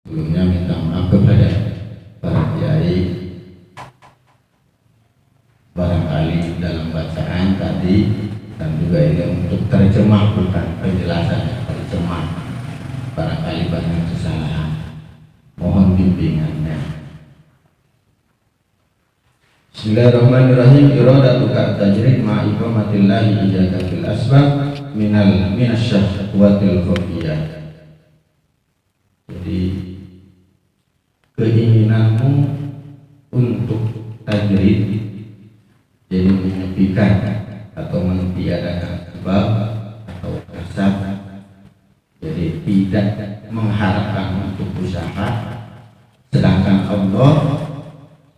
Sebelumnya minta maaf kepada para kiai, barangkali dalam bacaan tadi dan juga ini untuk terjemah, bukan penjelasan, terjemah barangkali banyak kesalahan, mohon bimbingannya. Bismillahirrahmanirrahim. Iradatu tajrid ma'ifamatillahi ijaka fil asbab minasyahwatil khafiyah. Jadi keinginanmu untuk tajrid, jadi menyepikan atau mentiadakan sebab atau kasab, jadi tidak mengharapkan untuk usaha, sedangkan Allah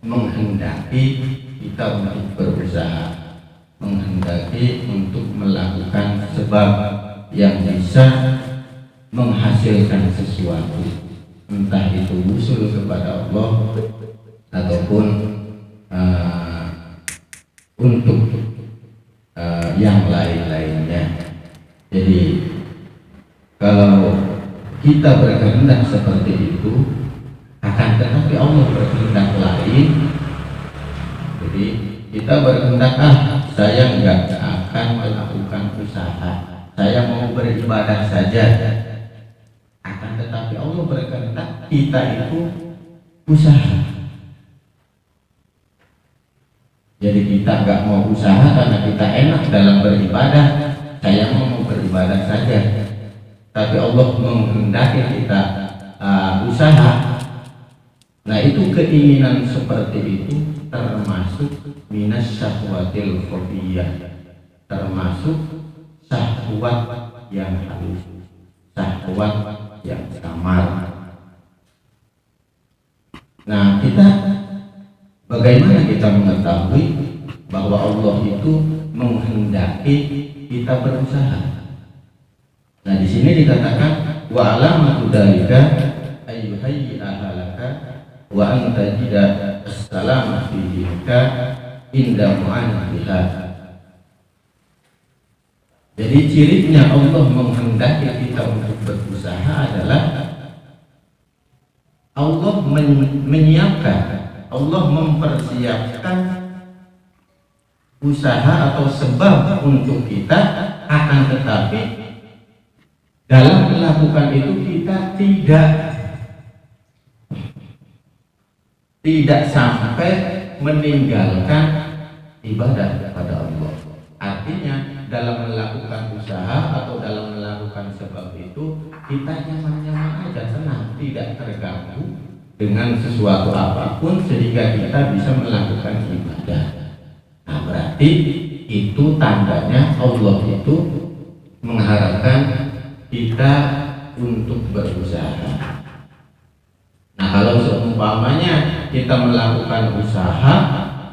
menghendaki kita untuk berusaha, menghendaki untuk melakukan sebab yang bisa menghasilkan sesuatu, entah itu usul kepada Allah ataupun untuk yang lain-lainnya. Jadi kalau kita berkehendak seperti itu, akan tetapi Allah berkehendak lain. Jadi kita berkehendak, saya nggak akan melakukan usaha, saya mau beribadah saja. Akan tetapi Allah berkehendak kita itu usaha. Jadi kita nggak mau usaha karena kita enak dalam beribadah, saya mau beribadah saja. Tapi Allah menghendaki kita usaha. Nah, itu keinginan seperti itu termasuk minasyahwatil khafiyah, termasuk syahwat yang halus, syahwat yang samar. Nah, kita bagaimana kita mengetahui bahwa Allah itu menghendaki kita berusaha? Nah, di sini dikatakan wa alamatu dzalika ayyuhayyi ahalaka wa anta jida as-salama fi dinka inda mu'anatiha. Jadi cirinya Allah menghendaki kita untuk berusaha adalah Allah menyiapkan, Allah mempersiapkan usaha atau sebab untuk kita, akan tetapi dalam melakukan itu kita tidak sampai meninggalkan ibadah kepada Allah. Artinya dalam melakukan usaha atau dalam melakukan sebab itu kita nyaman-nyaman aja, tenang, tidak terganggu dengan sesuatu apapun sehingga kita bisa melakukan ibadah. Nah, berarti itu tandanya Allah itu mengharapkan kita untuk berusaha. Nah, kalau seumpamanya kita melakukan usaha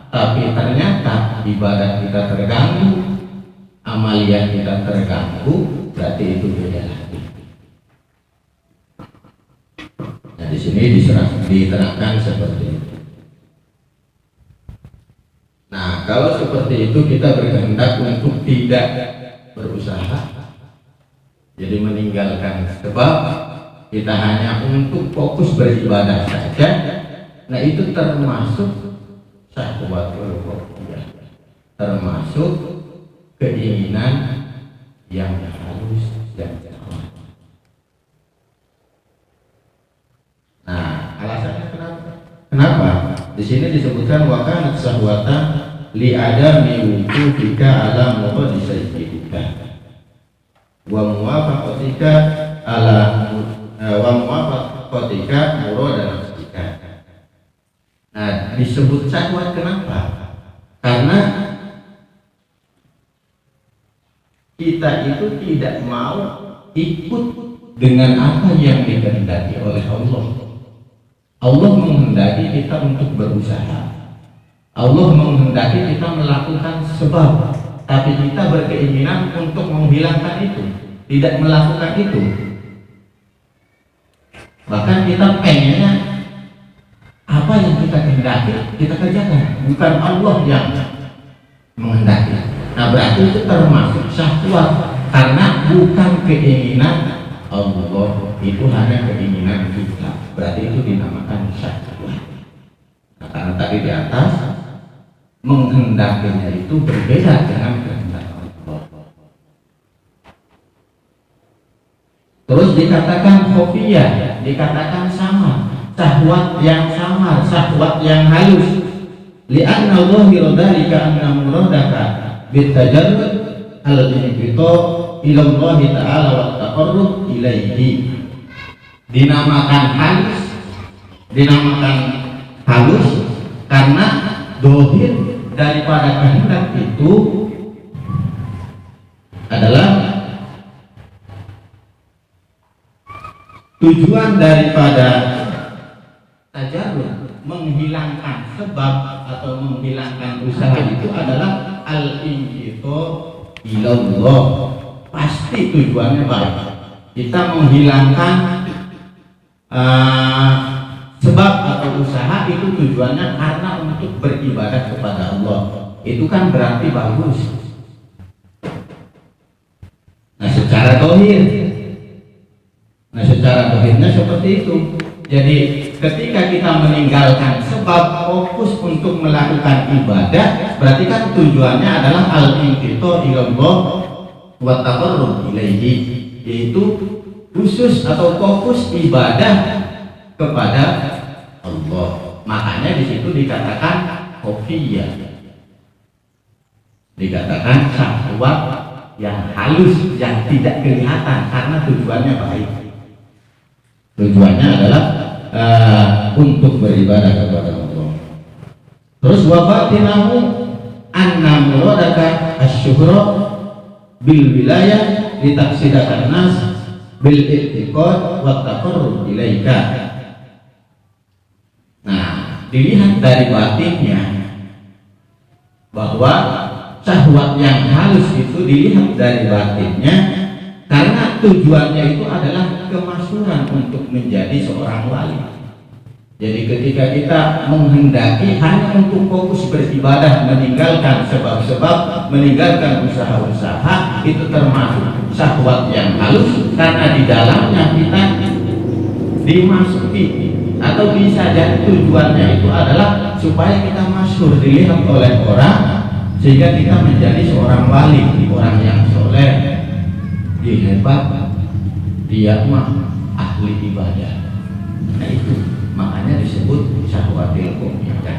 tapi ternyata ibadah kita terganggu, amaliyah kita terganggu, berarti itu beda lagi. Nah, di sini diterangkan seperti itu. Nah, kalau seperti itu kita berkehendak untuk tidak berusaha, jadi meninggalkan sebab, kita hanya untuk fokus beribadah saja. Nah, itu termasuk syahwatul khafiyah, termasuk keinginan yang halus dan jauh. Nah, alasannya kenapa? Di sini disebutkan wa kanat syahwatan li adami wujudika ala muqaddi sayyidika wa muwafaqatika ala wa muwafaqatika murada nafsika. Nah, disebut syahwat kenapa? Karena kita itu tidak mau ikut dengan apa yang dikehendaki oleh Allah. Allah menghendaki kita untuk berusaha, Allah menghendaki kita melakukan sebab, tapi kita berkeinginan untuk menghilangkan itu, tidak melakukan itu. Bahkan kita pengennya apa yang kita kehendaki kita kerjakan, bukan Allah yang menghendaki. Nah, berarti itu termasuk syahwat, karena bukan keinginan Allah, itu hanya keinginan kita. Berarti dinamakan syahwat. Nah, karena tadi di atas menghendakinya itu berbeda dengan kehendak Allah. Terus dikatakan khofiyah, dikatakan sama, syahwat yang samar, syahwat yang halus. Li'anna dhahira dzalika anna muradaka bitajarrud al-inqita ila Allah Ta'ala wa taqarrub ilaihi. Dinamakan halus karena dohir daripada kehendak itu adalah tujuan daripada tajarrud, menghilangkan sebab atau menghilangkan usaha itu adalah al-inqita ilallah. Pasti tujuannya baik. Kita menghilangkan sebab atau usaha itu tujuannya karena untuk beribadah kepada Allah. Itu kan berarti bagus. Nah secara dohirnya seperti itu. Jadi ketika kita meninggalkan sebab, fokus untuk melakukan ibadah, berarti kan tujuannya adalah al-inqita ilallah wa taqarrub ilaihi, yaitu khusus atau fokus ibadah kepada Allah. Makanya di situ dikatakan khofiyah, dikatakan syahwat yang halus, yang tidak kelihatan karena tujuannya baik. Tujuannya adalah untuk beribadah kepada Allah. Terus wabatinahu anna muradaka asyuhra bil wilayah litaksidakan nas bil i'tiqad wa taqarrub ilaika. Nah, dilihat dari batinnya bahwa syahwat yang halus itu dilihat dari batinnya, karena tujuannya itu adalah kemasyhuran untuk menjadi seorang wali. Jadi ketika kita menghendaki hanya untuk fokus beribadah, meninggalkan sebab-sebab, meninggalkan usaha-usaha, itu termasuk syahwat yang halus, karena di dalamnya kita dimasuki, atau bisa jadi tujuannya itu adalah supaya kita masyhur, dilihat oleh orang, sehingga kita menjadi seorang wali, orang yang soleh, dia hebat, dia mah ahli ibadah. Nah itu makanya disebut syahwatil qomiyah.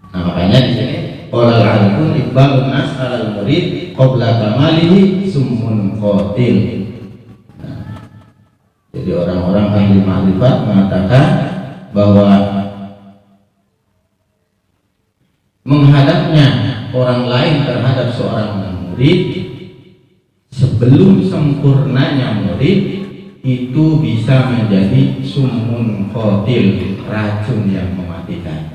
Nah makanya di sini qala al-arifun iqbalun nas alal murid qabla kamalihi summun qatil. Nah, jadi orang-orang ahli makrifat mengatakan bahwa menghadapnya orang lain terhadap seorang murid sebelum sempurnanya murid itu bisa menjadi summun qatil, racun yang mematikan.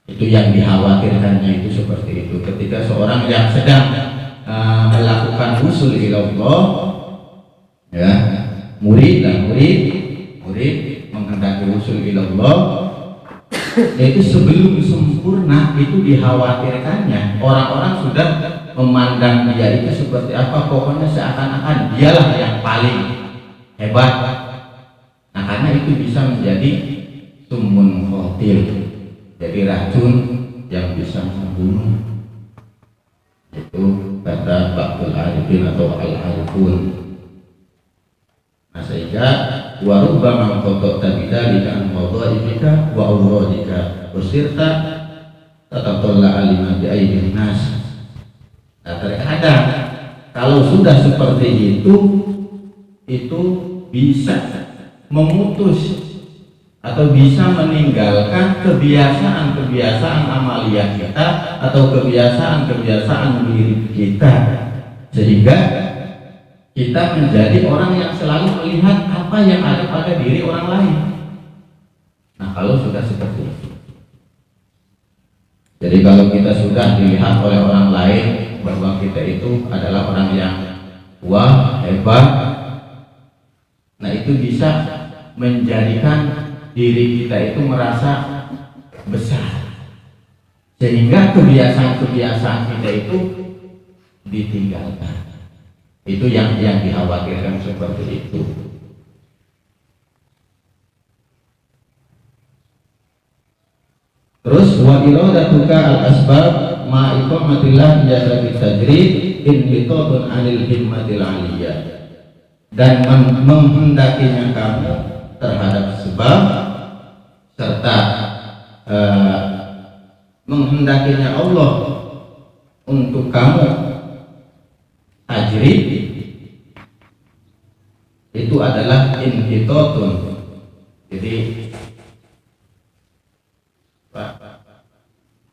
Itu yang dikhawatirkannya itu seperti itu. Ketika seorang yang sedang melakukan usul ilallah, ya, murid menghendaki usul ilallah, itu sebelum sempurna itu dikhawatirkannya orang-orang sudah memandang dia itu seperti apa, pokoknya seakan-akan dialah yang paling hebat. Nah karena itu bisa menjadi summun qatil, jadi racun yang bisa membunuh. Itu kata Ba'dul Arifin atau Al-Arifun. Nah sehingga wa rubbama qadata bidzalika an wadha'ifika wa awradika wasirta tatatalla alima bi aidin nas. Nah terkadang kalau sudah seperti itu bisa memutus atau bisa meninggalkan kebiasaan-kebiasaan amalia kita atau kebiasaan-kebiasaan diri kita, sehingga kita menjadi orang yang selalu melihat apa yang ada pada diri orang lain. Nah kalau sudah seperti itu, jadi kalau kita sudah dilihat oleh orang lain bahwa kita itu adalah orang yang wah, hebat, nah itu bisa menjadikan diri kita itu merasa besar, sehingga kebiasaan-kebiasaan kita itu ditinggalkan. Itu yang dikhawatirkan seperti itu. Terus wa iradatuka al-asbab ma iqamatillah jasa bitajrid inhitadun anil himmatil aliyah. Dan menghendakinya kamu terhadap sebab serta menghendakinya Allah untuk kamu tajrid itu adalah inhitadun. Jadi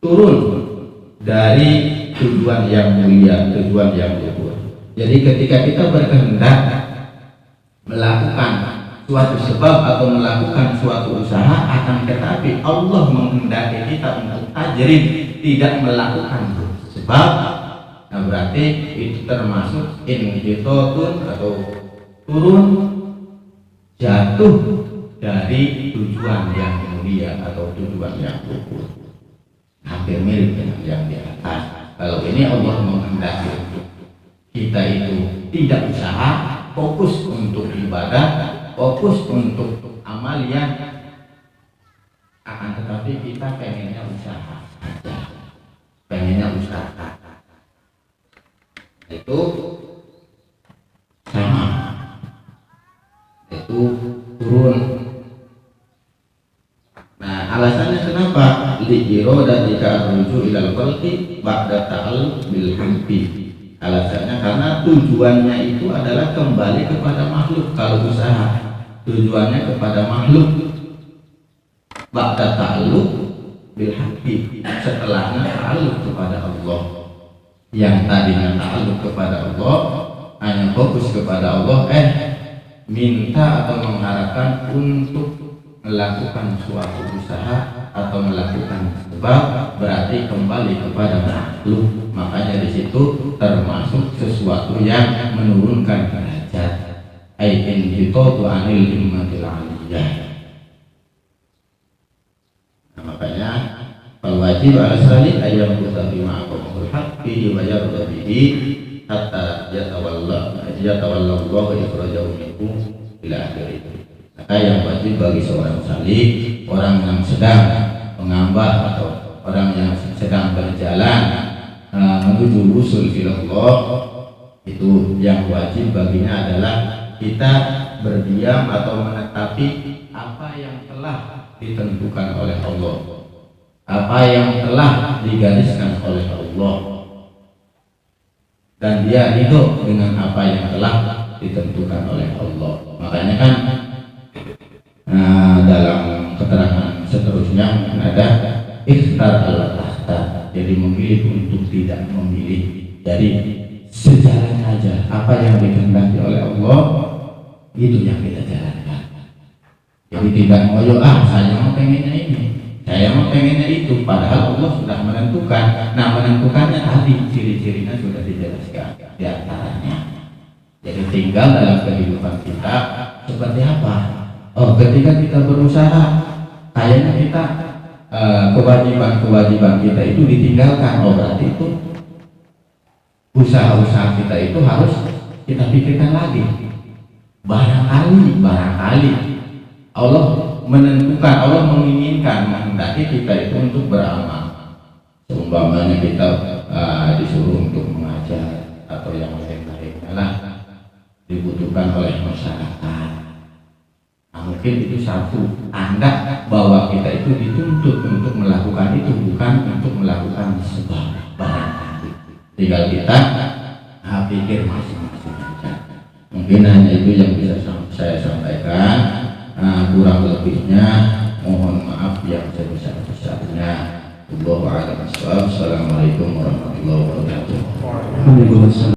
turun dari tujuan yang mulia, tujuan yang luhur. Jadi ketika kita berkehendak melakukan suatu sebab atau melakukan suatu usaha, akan tetapi Allah menghendaki kita untuk tajrid, tidak melakukan sebab, nah berarti itu termasuk inhitadun atau turun, jatuh dari tujuan yang mulia atau tujuan yang luhur. Hampir mirip dengan yang di atas. Kalau ini Allah menghendaki kita itu tidak usaha, fokus untuk ibadah, fokus untuk amal yang akan tetapi kita pengennya usaha saja, pengennya usaha. Itu sama, itu turun. Nah, alasannya kenapa? Li'iro dan jika rujuk ilal khalqi ba'da ta'alluq bil hamdi. Alasannya karena tujuannya itu adalah kembali kepada makhluk. Kalau usaha tujuannya kepada makhluk, ba'da ta'alluq bil hamdi, setelahnya ta'alluq kepada Allah. Yang tadinya ta'alluq kepada Allah, hanya fokus kepada Allah, minta atau mengharapkan untuk melakukan suatu usaha atau melakukan sebab, berarti kembali kepada makhluk. Makanya di situ termasuk sesuatu yang menurunkan derajat. Aikin hitatu anil himmatil aliyah. Nah, makanya fal wajib ala salik ayam kutabi ma'akumul haqqi wa yarda bihi hatta yatawalla Allah ikhrajahu minkum ila akhirih. Maka yang wajib bagi seorang salik, orang yang sedang mengambah atau orang yang sedang berjalan menuju wusul ilallah, itu yang wajib baginya adalah kita berdiam atau menetapi apa yang telah ditentukan oleh Allah, apa yang telah digariskan oleh Allah, dan dia hidup dengan apa yang telah ditentukan oleh Allah. Makanya kan dalam keterangan seterusnya ada ikhtar al-tahta, jadi memilih untuk tidak memilih. Jadi sejalan aja apa yang dikehendaki oleh Allah, itu yang kita jalankan. Jadi tidak ngoyo, saya mau pengennya ini, saya mau pengennya itu, padahal Allah sudah menentukan. Nah, menentukannya tadi ciri-cirinya sudah dijelaskan di antaranya. Jadi tinggal dalam kehidupan kita seperti apa. Ketika kita berusaha, kayaknya kita kewajiban-kewajiban kita itu ditinggalkan. Berarti itu usaha-usaha kita itu harus kita pikirkan lagi. Barangkali Allah menentukan, Allah menginginkan, menghendaki kita itu untuk beramal. Seumpamanya kita disuruh untuk mengajar atau yang lain-lainnya lah, dibutuhkan oleh masyarakat. Mungkin itu satu tanda bahwa kita itu dituntut untuk melakukan itu, bukan untuk melakukan sebab. Barangkali tinggal kita pikir masing-masing saja. Mungkin hanya itu yang bisa saya sampaikan. Kurang lebihnya mohon maaf yang sebesar-besarnya. Assalamualaikum warahmatullahi wabarakatuh.